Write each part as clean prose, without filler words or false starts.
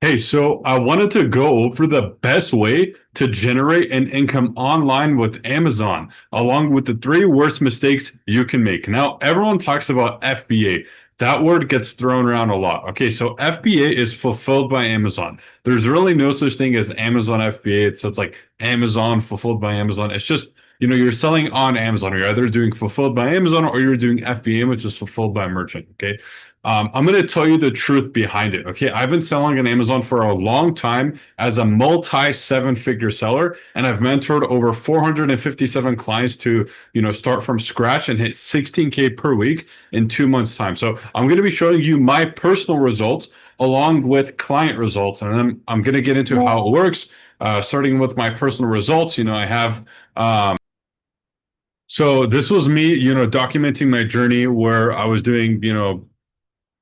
Hey, so I wanted to go over the best way to generate an income online with Amazon, along with the three worst mistakes you can make. Now, everyone talks about FBA. That word gets thrown around a lot. Okay, so FBA is fulfilled by Amazon. There's really no such thing as Amazon FBA. It's like Amazon fulfilled by Amazon. It's just, you're selling on Amazon. You're either doing fulfilled by Amazon or you're doing FBA, which is fulfilled by a merchant. Okay. I'm going to tell you the truth behind it. Okay. I've been selling on Amazon for a long time as a multi seven figure seller, and I've mentored over 457 clients to, start from scratch and hit 16K per week in 2 months' time. So I'm going to be showing you my personal results along with client results. And then I'm going to get into how it works, starting with my personal results. I have, so this was me, documenting my journey where I was doing,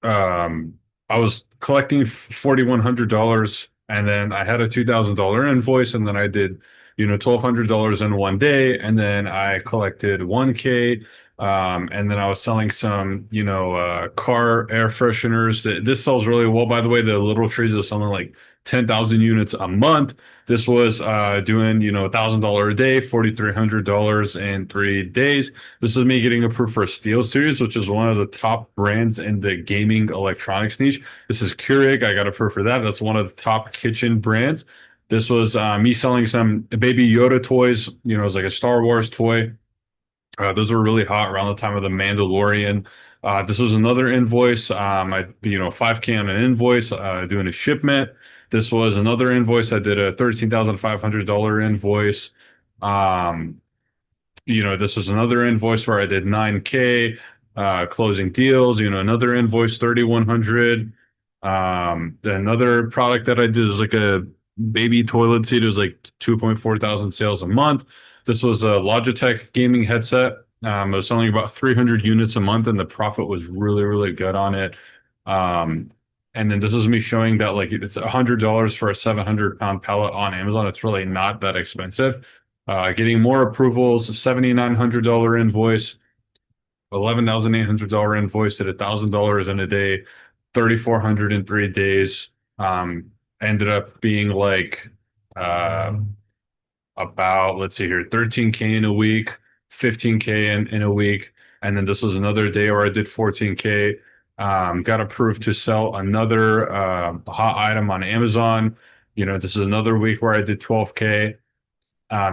I was collecting $4,100, and then I had a $2,000 invoice, and then I did, $1,200 in one day, and then I collected 1K, and then I was selling some, car air fresheners. This sells really well, by the way. The little trees are selling like 10,000 units a month. This was doing, $1,000 a day, $4,300 in 3 days. This is me getting approved for Steel Series, which is one of the top brands in the gaming electronics niche. This is Keurig. I got approved for that. That's one of the top kitchen brands. This was me selling some Baby Yoda toys. It was like a Star Wars toy. Those were really hot around the time of the Mandalorian. This was another invoice. I, 5K on an invoice, doing a shipment. This was another invoice. I did a $13,500 invoice. Um, this was another invoice where I did 9K, closing deals, another invoice, 3,100. Another product that I did is like a baby toilet seat. It was like 2.4 thousand sales a month. This was a Logitech gaming headset. I was selling about 300 units a month, and the profit was really, really good on it. Um, and then this is me showing that like it's $100 for a 700-pound pallet on Amazon. It's really not that expensive. Getting more approvals, $7,900 invoice, $11,800 invoice at $1,000 in a day, 3,400 in 3 days. Ended up being like uh, about, let's see here, 13K in a week, 15K in a week. And then this was another day where I did 14K. Got approved to sell another hot item on Amazon. This is another week where I did 12K.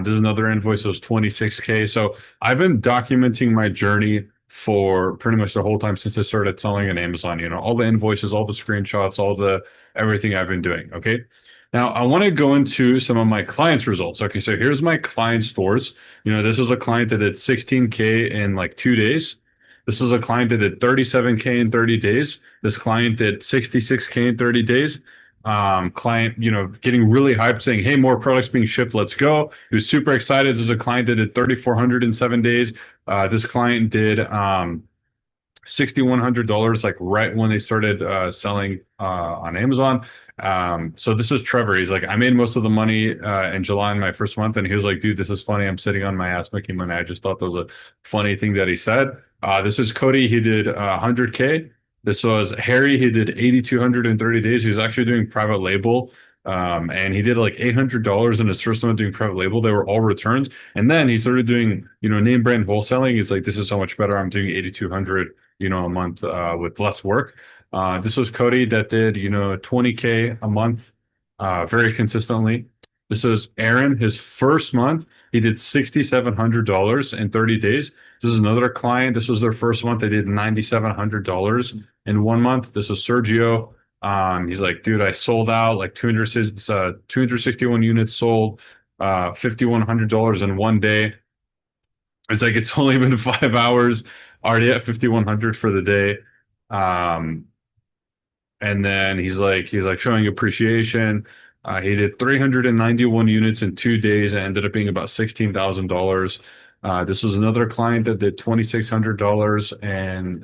This is another invoice that was 26K. So I've been documenting my journey for pretty much the whole time since I started selling on Amazon, all the invoices, all the screenshots, all the everything I've been doing. Okay. Now I want to go into some of my clients' results. Okay. So here's my client stores. This was a client that did 16K in like 2 days. This was a client that did 37K in 30 days. This client did 66K in 30 days. Client, getting really hyped saying, hey, more products being shipped. Let's go. He was super excited. There's a client that did 3,400 in 7 days. This client did $6,100 like right when they started selling on Amazon. So this is Trevor. He's like, I made most of the money in July in my first month, and he was like, dude, this is funny. I'm sitting on my ass making money. I just thought that was a funny thing that he said. This is Cody. He did 100K. This was Harry. He did 8,200 in 30 days. He was actually doing private label. And he did like $800 in his first month doing private label. They were all returns. And then he started doing, name brand wholesaling. He's like, this is so much better. I'm doing 8,200, a month, with less work. This was Cody that did, 20K a month, very consistently. This was Aaron, his first month. He did $6,700 in 30 days. This is another client. This was their first month. They did $9,700 in 1 month. This was Sergio. He's like, dude, I sold out like 261 units sold, $5,100 in one day. It's like, it's only been 5 hours, already at 5,100 for the day. And then he's like showing appreciation. He did 391 units in 2 days and ended up being about $16,000. This was another client that did $2,600 in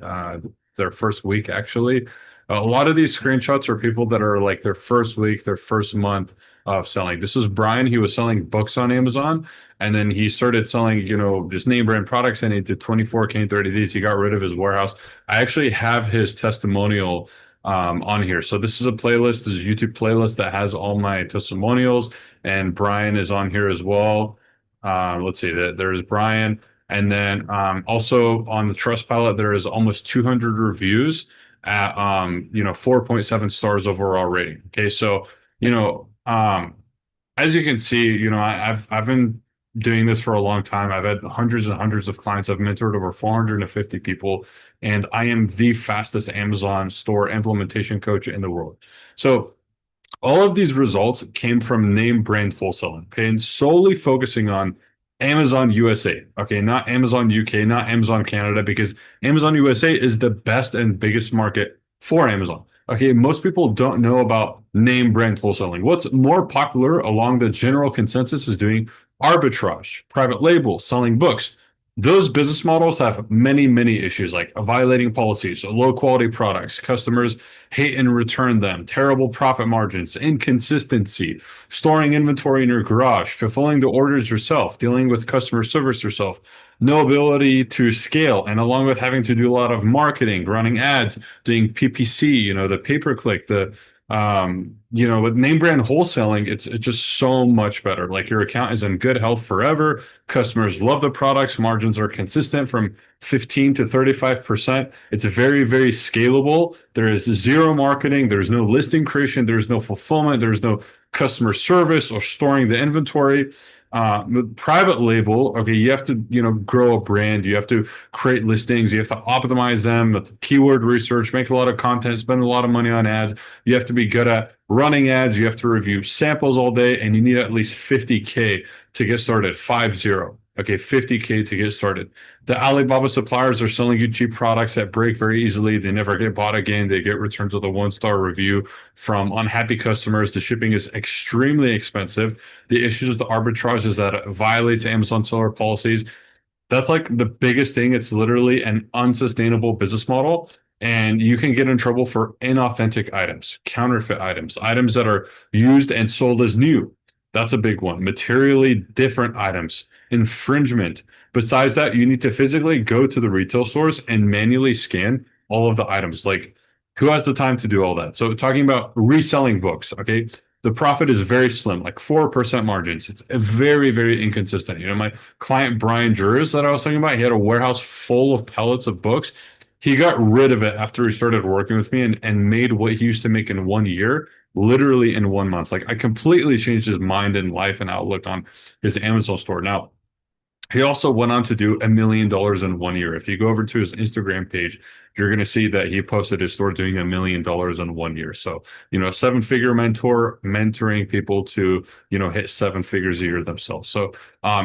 their first week, actually. A lot of these screenshots are people that are like their first week, their first month of selling. This was Brian. He was selling books on Amazon, and then he started selling, just name brand products, and he did 24K in 30 days. He got rid of his warehouse. I actually have his testimonial on here. So this is a playlist, this is a YouTube playlist that has all my testimonials, and Brian is on here as well. Let's see, there's Brian. And then also on the Trustpilot, there is almost 200 reviews at 4.7 stars overall rating. Okay, so you know, as you can see, I've been doing this for a long time. I've had hundreds and hundreds of clients. I've mentored over 450 people, and I am the fastest Amazon store implementation coach in the world. So all of these results came from name brand wholesaling, okay, and solely focusing on Amazon USA, okay, not Amazon UK, not Amazon Canada, because Amazon USA is the best and biggest market for Amazon. Okay, most people don't know about name brand wholesaling. What's more popular along the general consensus is doing arbitrage, private label, selling books. Those business models have many, many issues like violating policies, low quality products, customers hate and return them, terrible profit margins, inconsistency, storing inventory in your garage, fulfilling the orders yourself, dealing with customer service yourself, no ability to scale, and along with having to do a lot of marketing, running ads, doing PPC, the pay per click, with name brand wholesaling, it's just so much better. Like your account is in good health forever. Customers love the products. Margins are consistent from 15 to 35%. It's very, very scalable. There is zero marketing. There's no listing creation. There's no fulfillment. There's no customer service or storing the inventory. With private label, okay, you have to, grow a brand. You have to create listings. You have to optimize them with keyword research, make a lot of content, spend a lot of money on ads. You have to be good at running ads. You have to review samples all day, and you need at least 50K to get started. 50. Okay, 50K to get started. The Alibaba suppliers are selling you cheap products that break very easily. They never get bought again. They get returns with a 1-star review from unhappy customers. The shipping is extremely expensive. The issues with the arbitrage is that it violates Amazon seller policies. That's like the biggest thing. It's literally an unsustainable business model. And you can get in trouble for inauthentic items, counterfeit items, items that are used and sold as new. That's a big one. Materially different items, infringement. Besides that, you need to physically go to the retail stores and manually scan all of the items. Like, who has the time to do all that? So, talking about reselling books, okay, the profit is very slim, like 4% margins. It's very, very inconsistent. My client, Brian Juris, that I was talking about, he had a warehouse full of pallets of books. He got rid of it after he started working with me and made what he used to make in 1 year literally in 1 month. Like I completely changed his mind and life and outlook on his Amazon store. Now, he also went on to do $1 million in 1 year. If you go over to his Instagram page, you're going to see that he posted his store doing $1 million in 1 year. So, a 7-figure mentor mentoring people to, hit 7 figures a year themselves. So,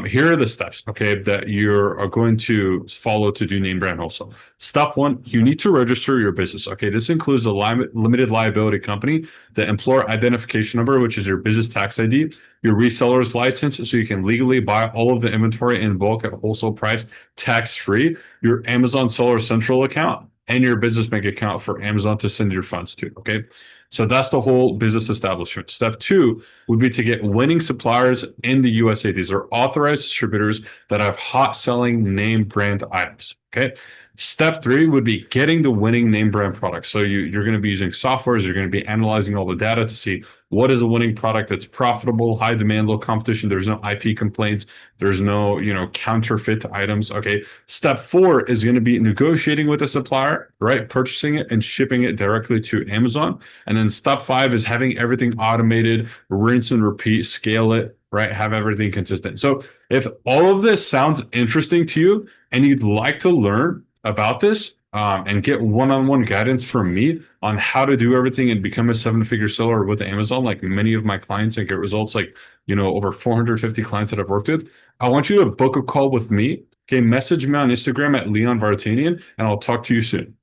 here are the steps, okay, that you're going to follow to do name brand wholesale. Step 1, you need to register your business. Okay, this includes a limited liability company, the employer identification number, which is your business tax ID, your reseller's license, so you can legally buy all of the inventory in bulk at wholesale price, tax free, your Amazon Seller Central account, and your business bank account for Amazon to send your funds to. Okay. So that's the whole business establishment. Step 2 would be to get winning suppliers in the USA. These are authorized distributors that have hot selling name brand items. Okay. Step 3 would be getting the winning name brand products. So you're going to be using softwares. You're going to be analyzing all the data to see what is a winning product that's profitable, high demand, low competition. There's no IP complaints. There's no, counterfeit items. Okay. Step 4 is going to be negotiating with a supplier, right? Purchasing it and shipping it directly to Amazon. And then step 5 is having everything automated, rinse and repeat, scale it, right? Have everything consistent. So if all of this sounds interesting to you and you'd like to learn about this and get one-on-one guidance from me on how to do everything and become a 7-figure seller with Amazon, like many of my clients, and get results like, over 450 clients that I've worked with, I want you to book a call with me. Okay, message me on Instagram at Leon Vartanian, and I'll talk to you soon.